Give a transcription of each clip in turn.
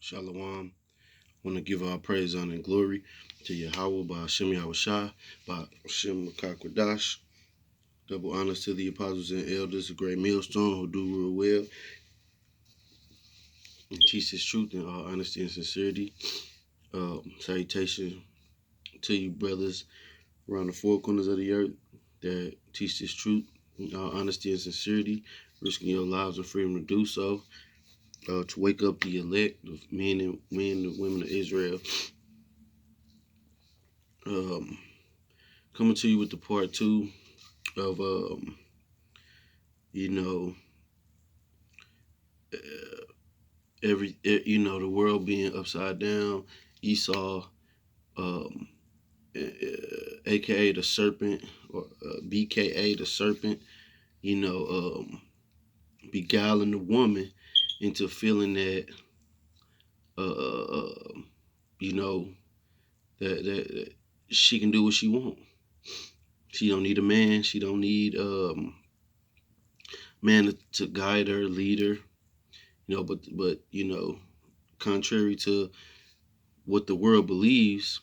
Shalom. Want to give our praise, honor, and glory to Yahweh by Hashem Yahushua, by Hashem Makakwadash. Double honors to the apostles and elders, a great millstone who do real well and teach His truth in all honesty and sincerity. Salutation to you, brothers around the four corners of the earth that teach this truth in all honesty and sincerity, risking your lives and freedom to do so. To wake up the elect of men and women of Israel. Coming to you with the part two of the world being upside down. Esau, aka the serpent, or BKA the serpent, beguiling the woman into feeling that that she can do what she wants. She don't need a man. She don't need man to guide her, lead her. But contrary to what the world believes,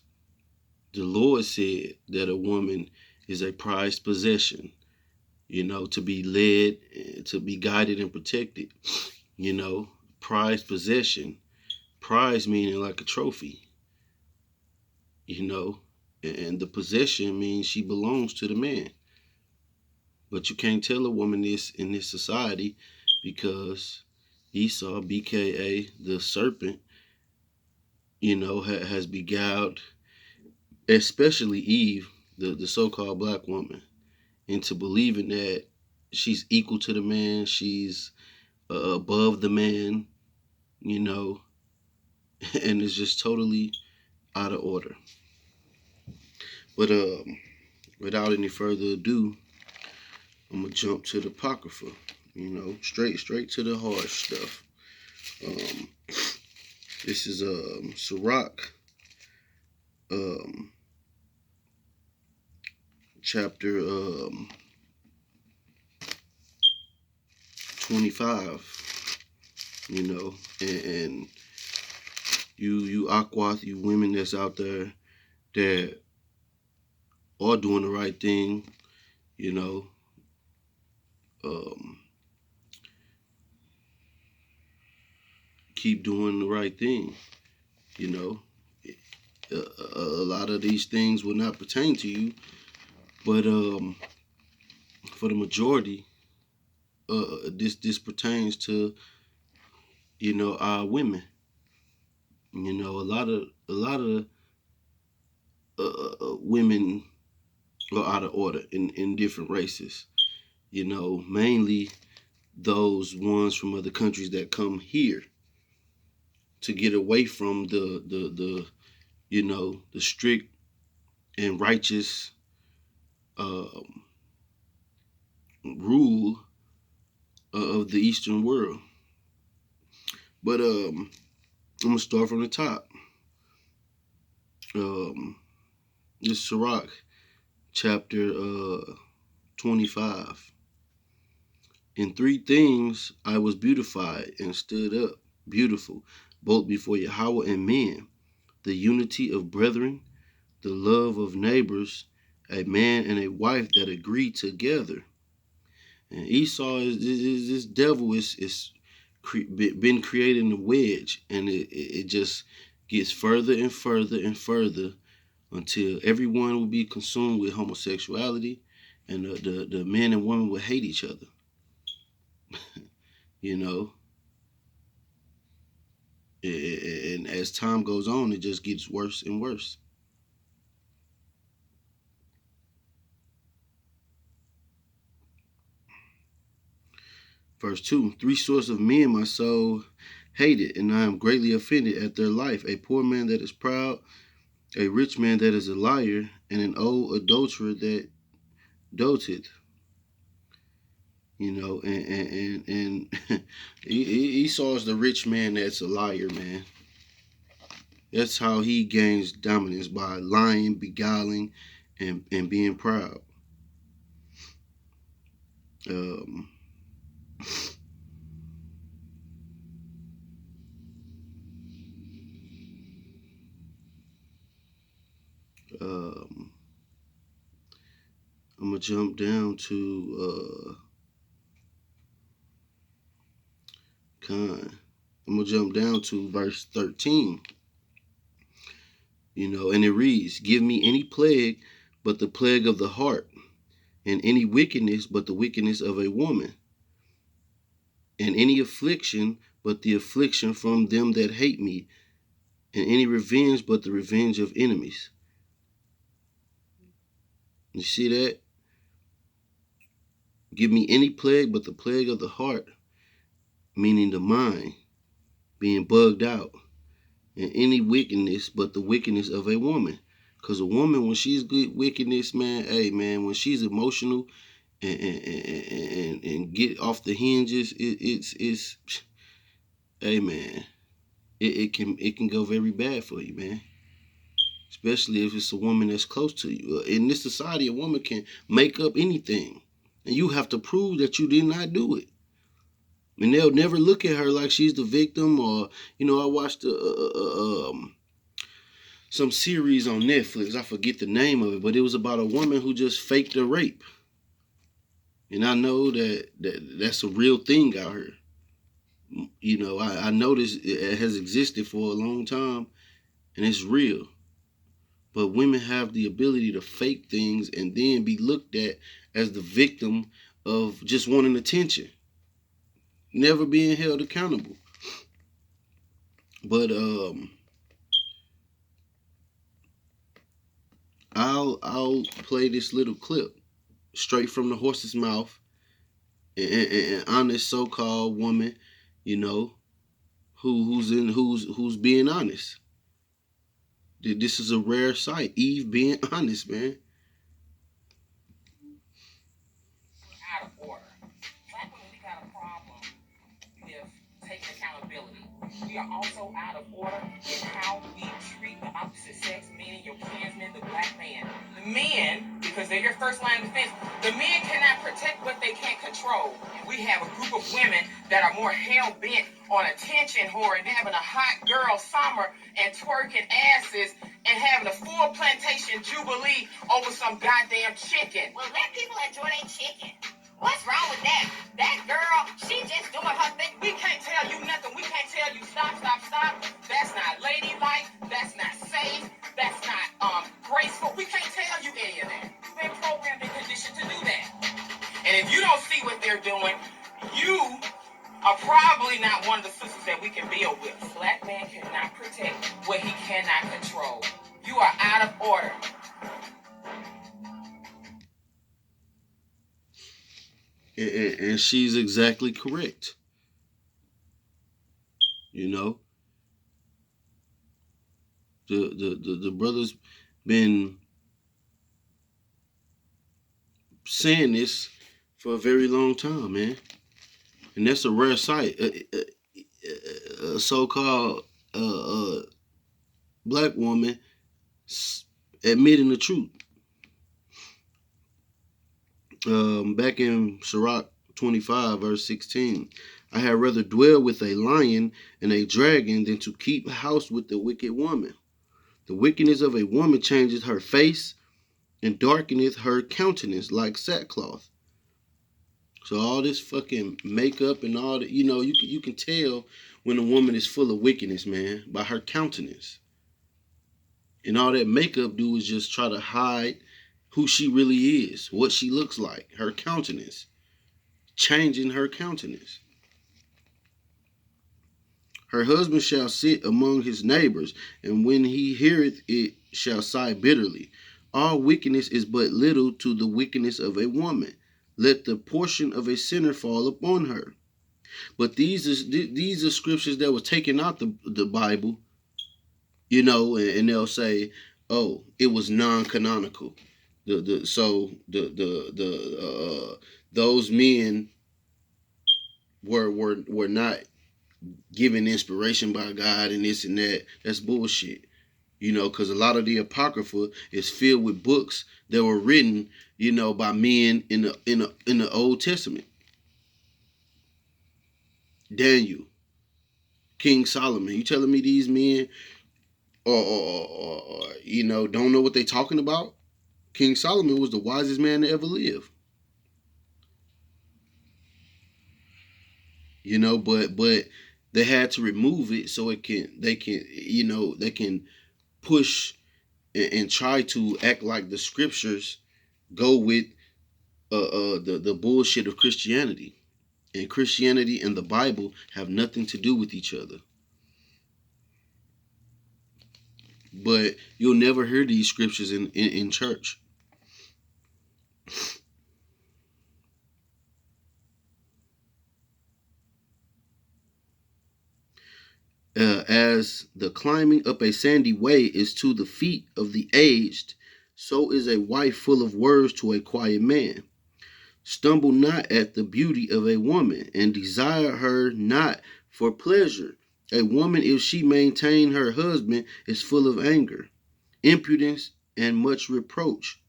the Lord said that a woman is a prized possession, to be led, to be guided and protected, prized possession, prize meaning like a trophy, and the possession means she belongs to the man. But you can't tell a woman this in this society because Esau, BKA, the serpent, has beguiled, especially Eve, the so-called black woman, into believing that she's equal to the man, she's above the man, and it's just totally out of order. But without any further ado, I'm gonna jump to the Apocrypha, straight to the hard stuff. This is Sirach, chapter 25. And you Aquath, you women that's out there that are doing the right thing, keep doing the right thing. A lot of these things will not pertain to you, but for the majority, this pertains to our women. A lot of women are out of order in different races. Mainly those ones from other countries that come here to get away from the strict and righteous rule of the Eastern world. But I'm gonna start from the top. This Sirach, chapter 25. In three things I was beautified and stood up, beautiful, both before Yahweh and men: the unity of brethren, the love of neighbors, a man and a wife that agree together. And Esau is this devil is been creating a wedge, and it just gets further and further and further until everyone will be consumed with homosexuality, and the men and women will hate each other. And as time goes on, it just gets worse and worse. Verse 2, 3 sorts of men my soul hated, and I am greatly offended at their life: a poor man that is proud, a rich man that is a liar, and an old adulterer that doteth. And Esau is the rich man that's a liar, man. That's how he gains dominance, by lying, beguiling, and being proud. gonna jump down to I'm gonna jump down to verse 13. And it reads, "Give me any plague but the plague of the heart, and any wickedness but the wickedness of a woman, and any affliction but the affliction from them that hate me, and any revenge but the revenge of enemies." You see that? Give me any plague but the plague of the heart, meaning the mind being bugged out, and any wickedness but the wickedness of a woman. Because a woman, when she's good wickedness, man, hey, man, when she's emotional and get off the hinges, it's hey, man, it can go very bad for you, man. Especially if it's a woman that's close to you. In this society, a woman can make up anything, and you have to prove that you did not do it. And they'll never look at her like she's the victim. Or, I watched some series on Netflix. I forget the name of it, but it was about a woman who just faked a rape. And I know that's a real thing out here. I know this it has existed for a long time, and it's real. But women have the ability to fake things and then be looked at as the victim of just wanting attention, never being held accountable. But I'll play this little clip straight from the horse's mouth. An honest so-called woman, who's being honest. This is a rare sight. Eve being honest, man. Out of order. Black women, we got a problem with taking accountability. We are also out of order in how we treat the opposite sex, meaning your kinsman, the black man. The men, because they're your first line of defense, the men cannot protect what they can't control. We have a group of women that are more hell-bent on attention whore and having a hot girl summer and twerking asses and having a full plantation jubilee over some goddamn chicken. Well, let people enjoy their chicken. What's wrong with that? That girl, she just doing her thing. We can't tell you nothing. We can't tell you stop. That's not ladylike. That's not safe. That's not graceful. We can't tell you any of that. You've been programmed and conditioned to do that. And if you don't see what they're doing, you are probably not one of the sisters that we can build with. Black man cannot protect what he cannot control. You are out of order. And she's exactly correct. The brother's been saying this for a very long time, man. And that's a rare sight. A so-called black woman admitting the truth. Back in Sirach 25, verse 16, "I had rather dwell with a lion and a dragon than to keep house with the wicked woman. The wickedness of a woman changes her face and darkeneth her countenance like sackcloth." So all this fucking makeup and all that, you can tell when a woman is full of wickedness, man, by her countenance. And all that makeup do is just try to hide who she really is, what she looks like, her countenance, changing her countenance. "Her husband shall sit among his neighbors, and when he heareth it, shall sigh bitterly. All wickedness is but little to the wickedness of a woman. Let the portion of a sinner fall upon her." But these are scriptures that were taken out the Bible, and they'll say, "Oh, it was non-canonical." Those men were not given inspiration by God and this and that. That's bullshit. Because a lot of the Apocrypha is filled with books that were written, by men in the Old Testament. Daniel, King Solomon. You telling me these men or don't know what they talking about? King Solomon was the wisest man to ever live. But they had to remove it so they can push and try to act like the scriptures go with the bullshit of Christianity. And Christianity and the Bible have nothing to do with each other. But you'll never hear these scriptures in church. As the climbing up a sandy way is to the feet of the aged, so is a wife full of words to a quiet man. Stumble not at the beauty of a woman, and desire her not for pleasure. A woman, if she maintain her husband, is full of anger, impudence, and much reproach.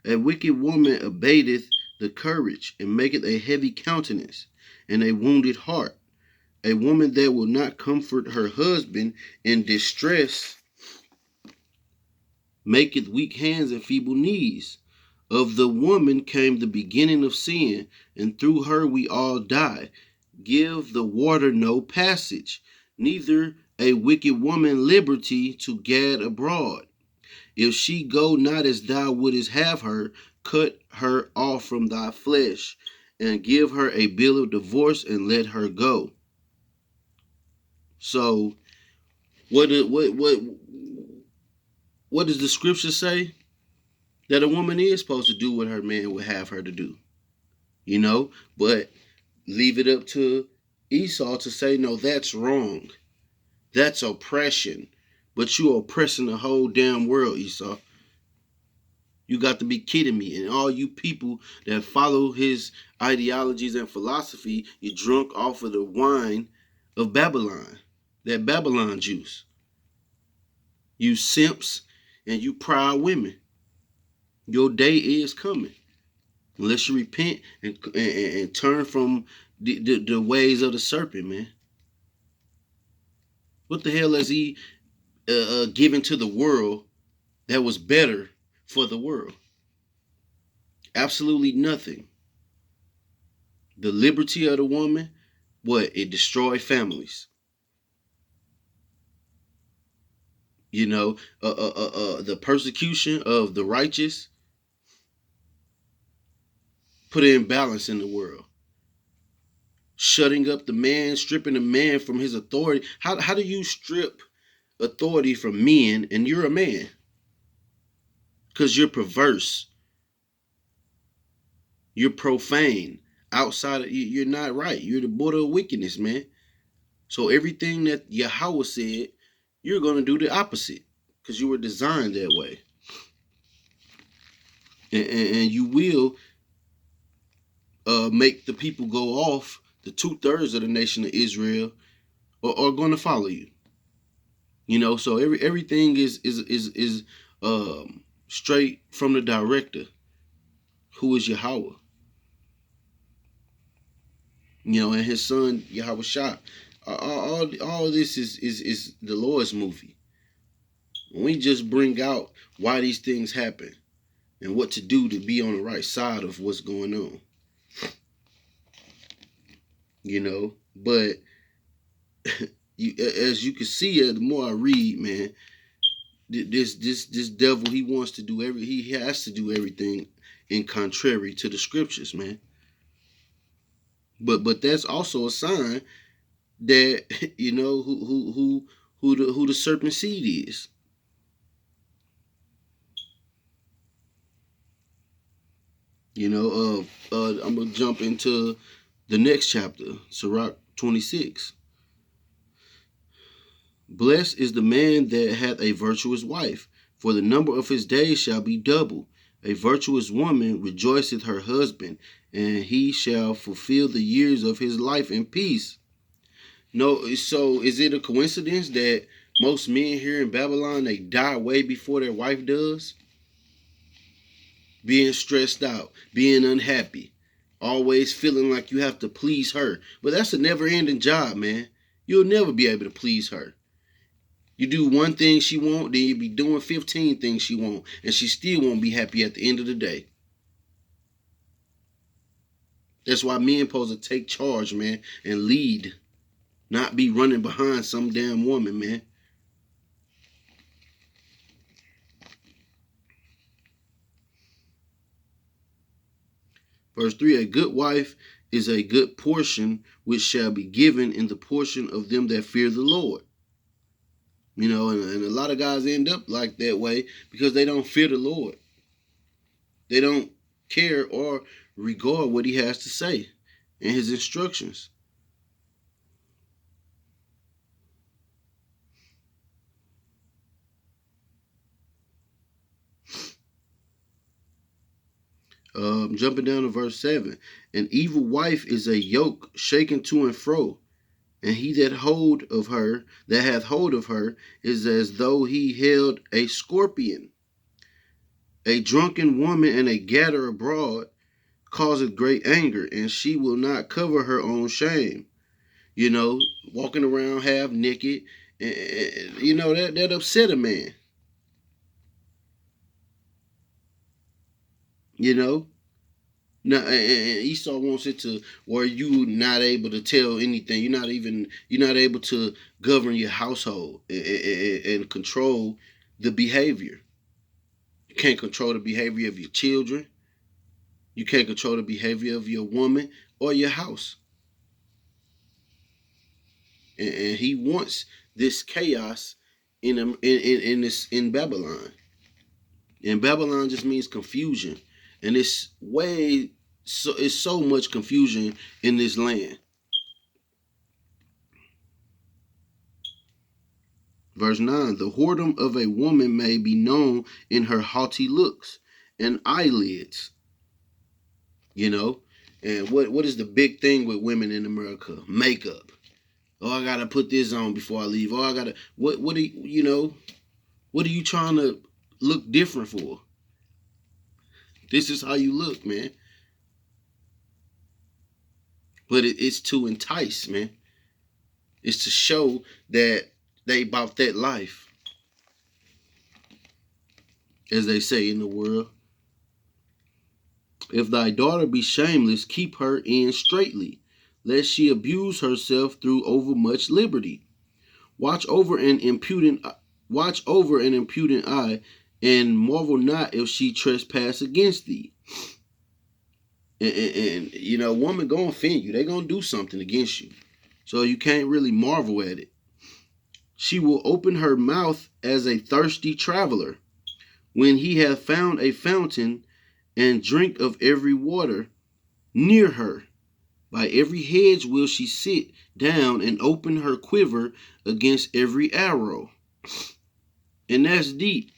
A wicked woman abateth the courage, and maketh a heavy countenance, and a wounded heart. A woman that will not comfort her husband in distress maketh weak hands and feeble knees. Of the woman came the beginning of sin, and through her we all die. Give the water no passage, neither a wicked woman liberty to gad abroad. If she go not as thou wouldest have her, cut her off from thy flesh, and give her a bill of divorce, and let her go. So, what does the scripture say? That a woman is supposed to do what her man would have her to do, but leave it up to Esau to say, no, that's wrong. That's oppression. But you're oppressing the whole damn world, Esau. You got to be kidding me. And all you people that follow his ideologies and philosophy, you're drunk off of the wine of Babylon, that Babylon juice. You simps and you proud women. Your day is coming. Unless you repent and turn from the ways of the serpent, man. What the hell has he given to the world that was better for the world? Absolutely nothing. The liberty of the woman, it destroyed families. The persecution of the righteous put an imbalance in the world. Shutting up the man, stripping the man from his authority. How do you strip authority from men and you're a man? Because you're perverse. You're profane. Outside of you're not right. You're the border of wickedness, man. So everything that Yahweh said, you're going to do the opposite because you were designed that way. And you will make the people go off. The 2/3 of the nation of Israel are going to follow you. So everything is straight from the director, who is Yahweh. And his son Yahweh Shah. All this is the Lord's movie. We just bring out why these things happen and what to do to be on the right side of what's going on. But as you can see, the more I read, man, this devil, he wants to do he has to do everything in contrary to the scriptures, man. But that's also a sign that who the serpent seed is. I'm gonna jump into the next chapter, Sirach 26. Blessed is the man that hath a virtuous wife, for the number of his days shall be double. A virtuous woman rejoiceth her husband, and he shall fulfill the years of his life in peace. No, so is it a coincidence that most men here in Babylon, they die way before their wife does? Being stressed out, being unhappy, always feeling like you have to please her. But that's a never-ending job, man. You'll never be able to please her. You do one thing she won't, then you be doing 15 things she won't, and she still won't be happy at the end of the day. That's why men supposed to take charge, man, and lead, not be running behind some damn woman, man. Verse 3, a good wife is a good portion which shall be given in the portion of them that fear the Lord. You know, and a lot of guys end up like that way because they don't fear the Lord. They don't care or regard what he has to say and his instructions. Jumping down to verse 7. An evil wife is a yoke shaken to and fro, and he that hath hold of her, is as though he held a scorpion. A drunken woman and a gatherer abroad causeth great anger, and she will not cover her own shame. You know, walking around half naked, and you know that upset a man. You know, now, and Esau wants it to where you not able to tell anything. You're not able to govern your household and control the behavior. You can't control the behavior of your children. You can't control the behavior of your woman or your house. And he wants this chaos in Babylon. And Babylon just means confusion, and it's so much confusion in this land. Verse 9, the whoredom of a woman may be known in her haughty looks and eyelids. You know, and what is the big thing with women in America? Makeup. Oh, I gotta put this on before I leave. Oh, I gotta what do you know? What are you trying to look different for? This is how you look, man. But it's to entice, man. It's to show that they about that life, as they say in the world. If thy daughter be shameless, keep her in straitly, lest she abuse herself through overmuch liberty. Watch over an impudent eye, and marvel not if she trespass against thee. And you know, woman gonna offend you. They gonna do something against you. So you can't really marvel at it. She will open her mouth as a thirsty traveler, when he hath found a fountain, and drink of every water near her. By every hedge will she sit down, and open her quiver against every arrow. And that's deep.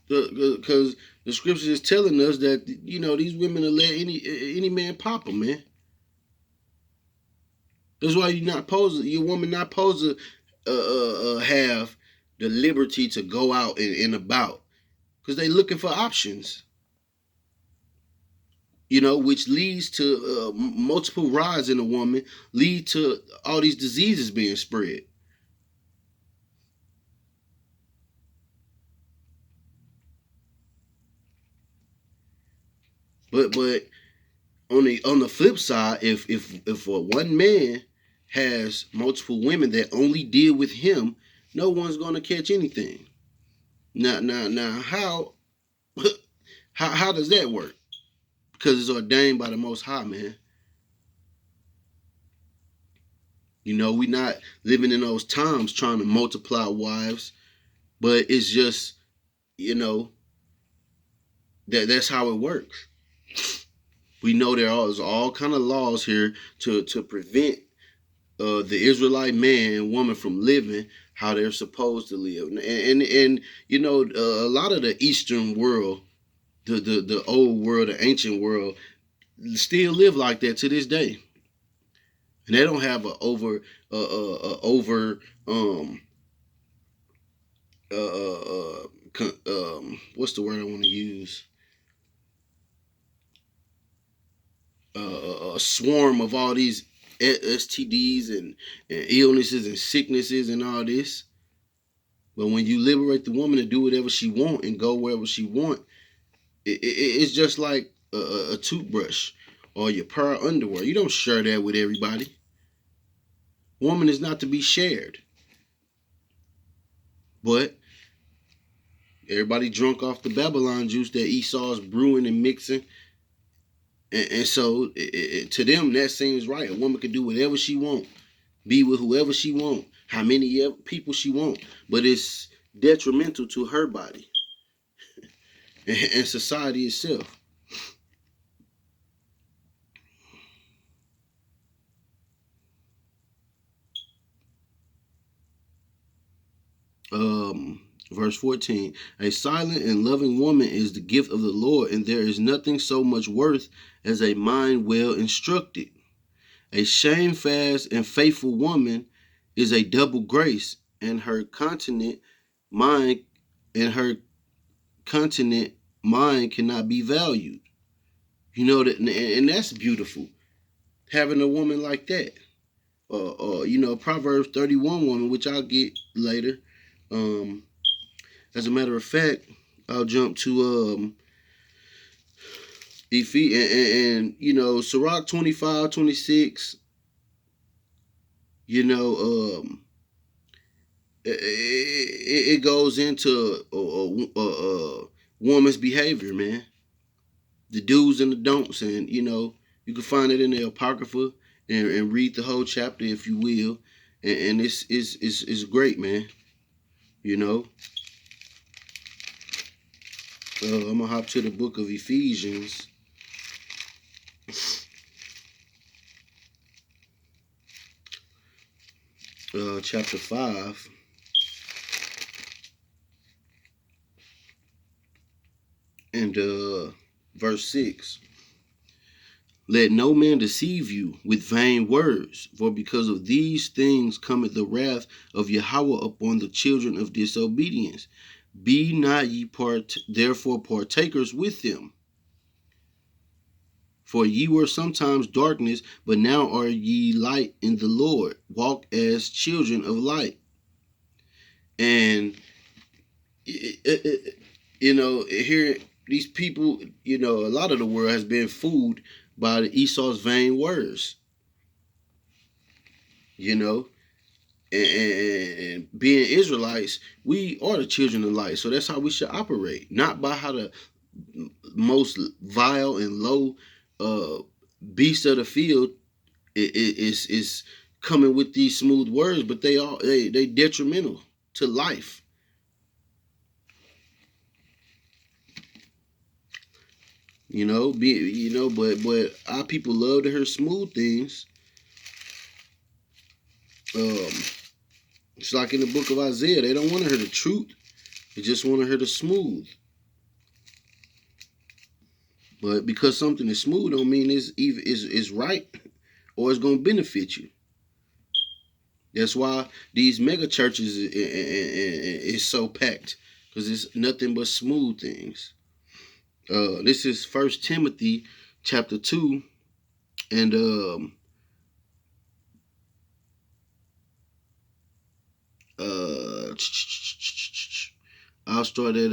Because the scripture is telling us that, you know, these women will let any man pop them, man. That's why your woman not supposed to have the liberty to go out and about, because they looking for options. You know, which leads to multiple rise in a woman, lead to all these diseases being spread. But on the flip side, if one man has multiple women that only deal with him, no one's gonna catch anything. Now, how does that work? Because it's ordained by the Most High, man. You know, we not living in those times trying to multiply wives, but it's just, you know, that's how it works. We know there is all kind of laws here to prevent the Israelite man and woman from living how they're supposed to live. And you know, a lot of the Eastern world, the old world, the ancient world, still live like that to this day. And they don't have a over what's the word I want to use? A swarm of all these STDs and illnesses and sicknesses and all this. But when you liberate the woman to do whatever she want and go wherever she want, it's just like a toothbrush or your pair of underwear. You don't share that with everybody. Woman is not to be shared. But everybody drunk off the Babylon juice that Esau's brewing and mixing. And so to them, that seems right. A woman can do whatever she want, be with whoever she want, how many people she want. But it's detrimental to her body and society itself. Verse 14, a silent and loving woman is the gift of the Lord, and there is nothing so much worth as a mind well instructed. A shamefast and faithful woman is a double grace, and her continent mind cannot be valued. You know that, and that's beautiful. Having a woman like that, Proverbs 31 woman, which I'll get later. As a matter of fact, I'll jump to and Sirach 25:26. It goes into a woman's behavior, man. The do's and the don'ts, and you can find it in the Apocrypha and read the whole chapter if you will, and it's great, man. I'm gonna hop to the book of Ephesians. Chapter 5. And verse 6. Let no man deceive you with vain words, for because of these things cometh the wrath of Yahweh upon the children of disobedience. Be not ye therefore partakers with them. For ye were sometimes darkness, but now are ye light in the Lord. Walk as children of light. And here these people, a lot of the world has been fooled by the Esau's vain words. And being Israelites, we are the children of light. So that's how we should operate, not by how the most vile and low beast of the field is coming with these smooth words, but they detrimental to life. But our people love to hear smooth things. It's like in the book of Isaiah, they don't want to hear the truth; they just want to hear the smooth. But because something is smooth, don't mean it's right or it's gonna benefit you. That's why these mega churches is so packed, because it's nothing but smooth things. This is 1 Timothy chapter 2, and I'll start at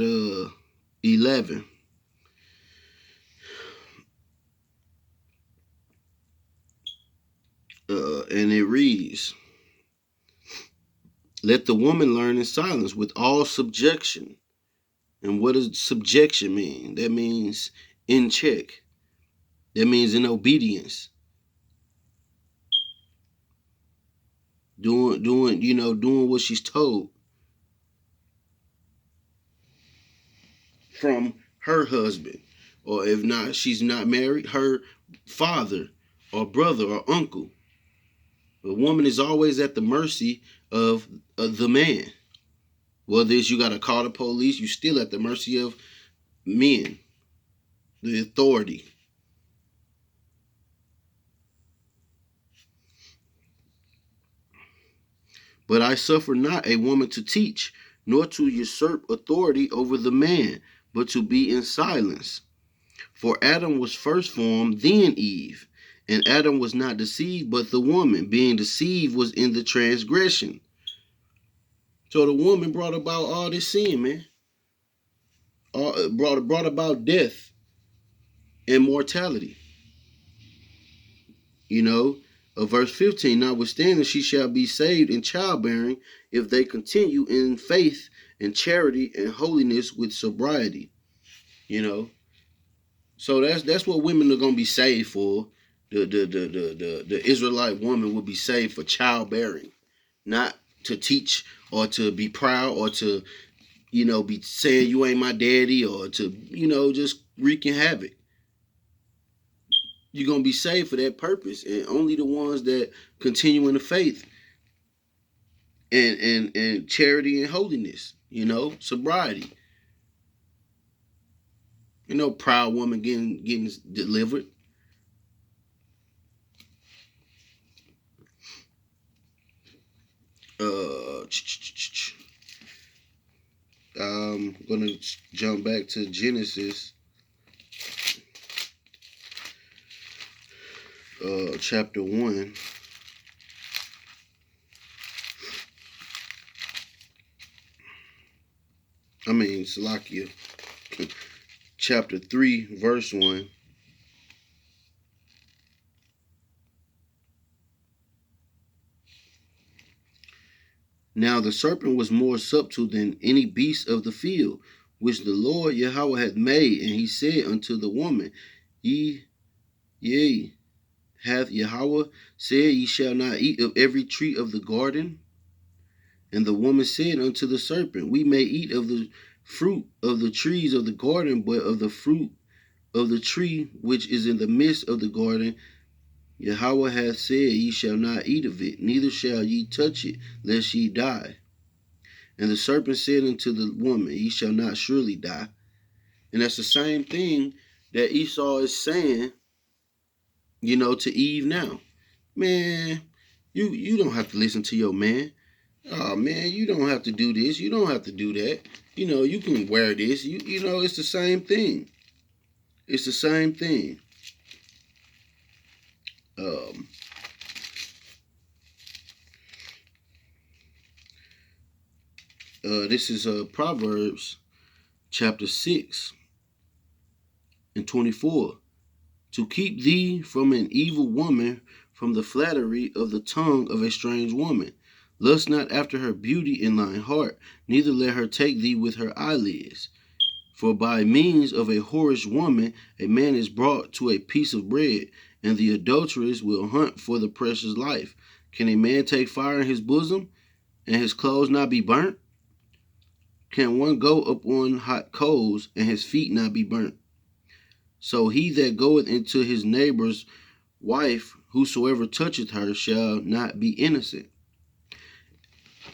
11. And it reads, let the woman learn in silence with all subjection. And what does subjection mean? That means in check. That means in obedience. Doing what she's told from her husband, or if not, she's not married, her father or brother or uncle. The woman is always at the mercy of the man. Whether it's you got to call the police, you're still at the mercy of men, the authority. But I suffer not a woman to teach, nor to usurp authority over the man, but to be in silence. For Adam was first formed, then Eve. And Adam was not deceived, but the woman, being deceived, was in the transgression. So the woman brought about all this sin, man. Brought about death and mortality. You know, verse 15, notwithstanding, she shall be saved in childbearing if they continue in faith and charity and holiness with sobriety. You know, so that's what women are gonna be saved for. The Israelite woman will be saved for childbearing, not to teach or to be proud or to, be saying you ain't my daddy or to, just wreaking havoc. You're gonna be saved for that purpose, and only the ones that continue in the faith and charity and holiness, sobriety. Proud woman getting delivered. I'm gonna jump back to Genesis, chapter 1. Salakia, chapter 3, verse 1. Now the serpent was more subtle than any beast of the field, which the Lord Yahweh had made. And he said unto the woman, Yea, hath Yahweh said, Ye shall not eat of every tree of the garden? And the woman said unto the serpent, We may eat of the fruit of the trees of the garden, but of the fruit of the tree which is in the midst of the garden, Yahweh hath said, Ye shall not eat of it, neither shall ye touch it, lest ye die. And the serpent said unto the woman, Ye shall not surely die. And that's the same thing that Esau is saying, to Eve now. Man, you don't have to listen to your man. Oh man, you don't have to do this. You don't have to do that. You can wear this. It's the same thing. It's the same thing. This is Proverbs chapter 6 and 24. To keep thee from an evil woman, from the flattery of the tongue of a strange woman. Lust not after her beauty in thine heart, neither let her take thee with her eyelids. For by means of a whorish woman a man is brought to a piece of bread, and the adulteress will hunt for the precious life. Can a man take fire in his bosom, and his clothes not be burnt? Can one go upon hot coals, and his feet not be burnt? So he that goeth into his neighbor's wife, whosoever toucheth her, shall not be innocent.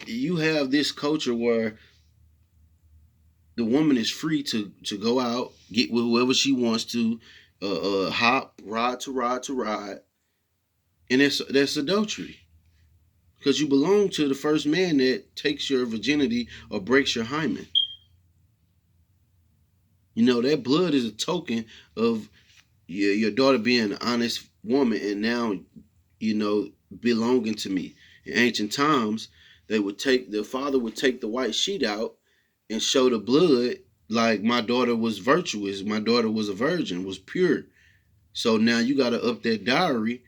You have this culture where the woman is free to go out, get with whoever she wants to, hop, ride to ride to ride, and that's adultery. Because you belong to the first man that takes your virginity or breaks your hymen. That blood is a token of your daughter being an honest woman and now, belonging to me. In ancient times, the father would take the white sheet out and show the blood, like my daughter was virtuous, my daughter was a virgin, was pure. So now you got to up that dowry,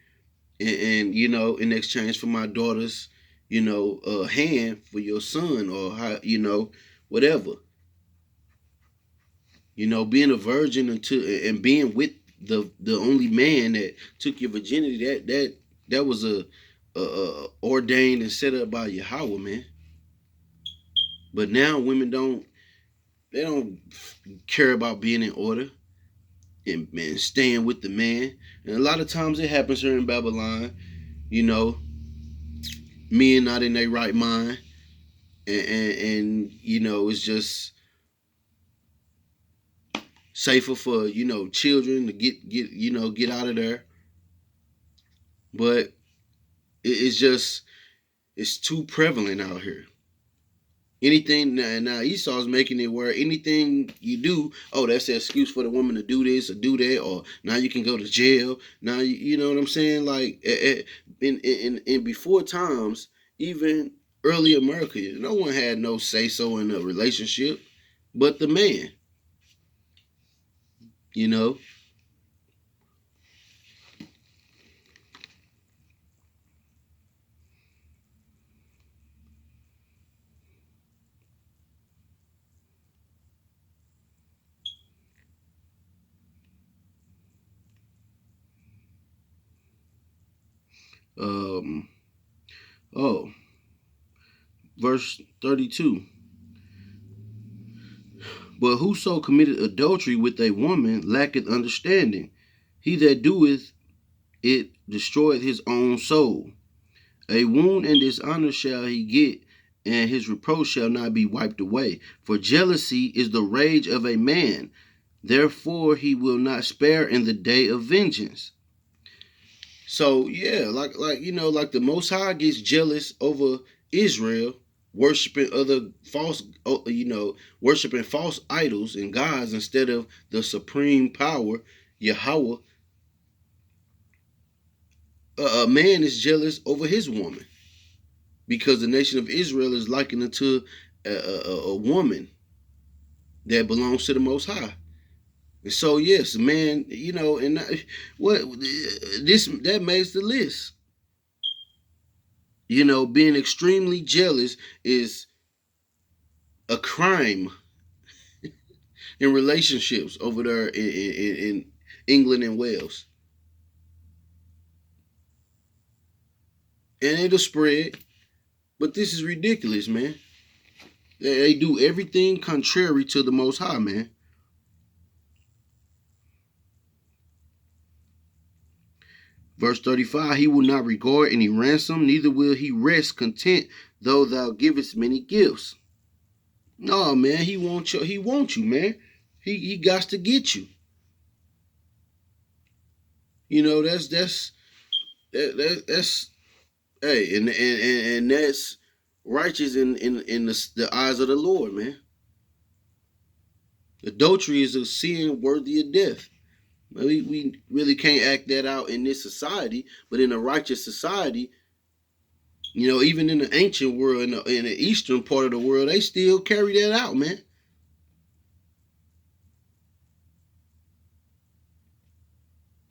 and in exchange for my daughter's, hand for your son, or how, whatever. Being a virgin and being with the only man that took your virginity, that was a ordained and set up by Yahweh, man. But now women don't care about being in order and staying with the man. And a lot of times it happens here in Babylon, men not in their right mind, and it's just safer for children to get out of there. But it's too prevalent out here. Anything now Esau's making it where anything you do, oh, that's an excuse for the woman to do this or do that, or now you can go to jail. Now you know what I'm saying? Like in before times, even early America, no one had no say so in a relationship, but the man. You know, um, oh, verse 32. But whoso committed adultery with a woman lacketh understanding. He that doeth it destroyeth his own soul. A wound and dishonor shall he get, and his reproach shall not be wiped away. For jealousy is the rage of a man, therefore he will not spare in the day of vengeance. So yeah, like like the Most High gets jealous over Israel worshiping other false, worshiping false idols and gods instead of the supreme power, Yahweh. A man is jealous over his woman because the nation of Israel is likened unto a woman that belongs to the Most High. And so yes, man, and what this that makes the list. Being extremely jealous is a crime in relationships over there in England and Wales, and it'll spread. But this is ridiculous, man. They do everything contrary to the Most High, man. Verse 35, he will not regard any ransom, neither will he rest content, though thou givest many gifts. No, man, he wants you, man. He got to get you. That's hey, and that's righteous in the eyes of the Lord, man. Adultery is a sin worthy of death. We really can't act that out in this society, but in a righteous society, even in the ancient world, in the eastern part of the world, they still carry that out, man.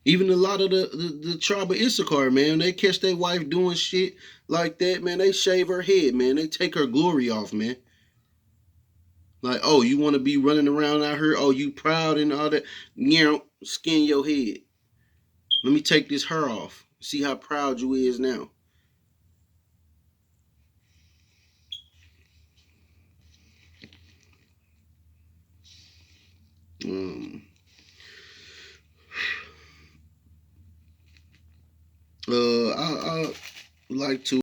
Even a lot of the tribe of Issachar, man, they catch their wife doing shit like that, man. They shave her head, man. They take her glory off, man. Like, oh, you want to be running around out here? Oh, you proud and all that? Skin your head. Let me take this hair off. See how proud you is now. Um, I like to